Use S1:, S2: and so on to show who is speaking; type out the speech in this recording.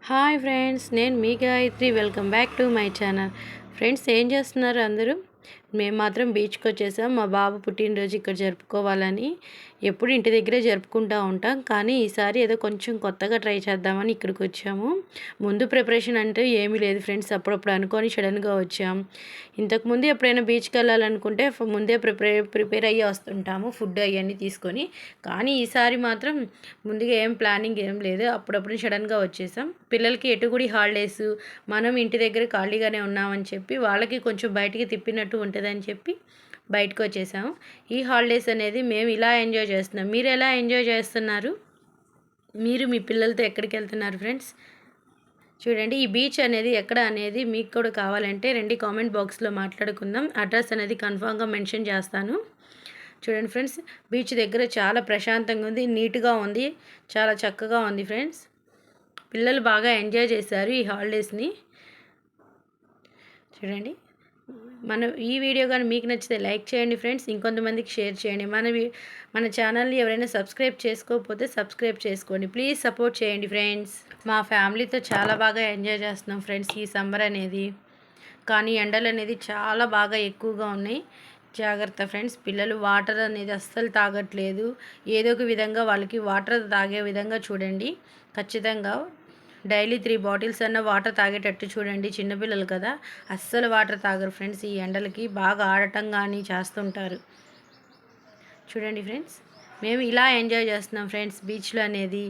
S1: Hi friends, నేను మీ Gayathri. Welcome back to my channel. Friends, ఏం చేస్తున్నారు అందరూ? మేము మాత్రం బీచ్కి వచ్చేసాం. మా బాబు పుట్టినరోజు ఇక్కడ జరుపుకోవాలని ఎప్పుడు ఇంటి దగ్గరే జరుపుకుంటూ ఉంటాం, కానీ ఈసారి ఏదో కొంచెం కొత్తగా ట్రై చేద్దామని ఇక్కడికి వచ్చాము. ముందు ప్రిపరేషన్ అంటే ఏమీ లేదు ఫ్రెండ్స్, అప్పుడప్పుడు అనుకొని సడన్గా వచ్చాం. ఇంతకుముందు ఎప్పుడైనా బీచ్కి వెళ్ళాలనుకుంటే ముందే ప్రిపేర్ అయ్యి వస్తుంటాము, ఫుడ్ అవన్నీ తీసుకొని. కానీ ఈసారి మాత్రం ముందుగా ఏం ప్లానింగ్ ఏం లేదు, అప్పుడప్పుడు సడన్గా వచ్చేసాం. పిల్లలకి ఎటుగుడి హాలిడేస్, మనం ఇంటి దగ్గర ఖాళీగానే ఉన్నామని చెప్పి వాళ్ళకి కొంచెం బయటికి తిప్పినట్టు ఉంటుందని చెప్పి బయటకు వచ్చేసాము. ఈ హాలిడేస్ అనేది మేము ఇలా ఎంజాయ్ చేస్తున్నాం. మీరు ఎలా ఎంజాయ్ చేస్తున్నారు? మీరు మీ పిల్లలతో ఎక్కడికి వెళ్తున్నారు ఫ్రెండ్స్? చూడండి, ఈ బీచ్ అనేది ఎక్కడ అనేది మీకు కూడా కావాలంటే రండి, కామెంట్ బాక్స్లో మాట్లాడుకుందాం. అడ్రస్ అనేది కన్ఫామ్గా మెన్షన్ చేస్తాను. చూడండి ఫ్రెండ్స్, బీచ్ దగ్గర చాలా ప్రశాంతంగా ఉంది, నీట్గా ఉంది, చాలా చక్కగా ఉంది ఫ్రెండ్స్. పిల్లలు బాగా ఎంజాయ్ చేశారు ఈ హాలిడేస్ని. చూడండి, ఈ వీడియో కానీ మీకు నచ్చితే లైక్ చేయండి ఫ్రెండ్స్, ఇంకొంతమందికి షేర్ చేయండి. మన ఛానల్ని ఎవరైనా సబ్స్క్రైబ్ చేసుకోకపోతే సబ్స్క్రైబ్ చేసుకోండి. ప్లీజ్ సపోర్ట్ చేయండి ఫ్రెండ్స్. మా ఫ్యామిలీతో చాలా బాగా ఎంజాయ్ చేస్తున్నాం ఫ్రెండ్స్ ఈ సమ్మర్ అనేది. కానీ ఎండలు అనేది చాలా బాగా ఎక్కువగా ఉన్నాయి. జాగ్రత్త ఫ్రెండ్స్, పిల్లలు వాటర్ అనేది అస్సలు తాగట్లేదు. ఏదో ఒక విధంగా వాళ్ళకి వాటర్ తాగే విధంగా చూడండి. ఖచ్చితంగా డైలీ 3 బాటిల్స్ అన్న వాటర్ తాగేటట్టు చూడండి. చిన్నపిల్లలు కదా, అస్సలు వాటర్ తాగరు ఫ్రెండ్స్. ఈ ఎండలకి బాగా ఆడటం కానీ చేస్తుంటారు. చూడండి ఫ్రెండ్స్, మేము ఇలా ఎంజాయ్ చేస్తున్నాం ఫ్రెండ్స్ బీచ్లో అనేది.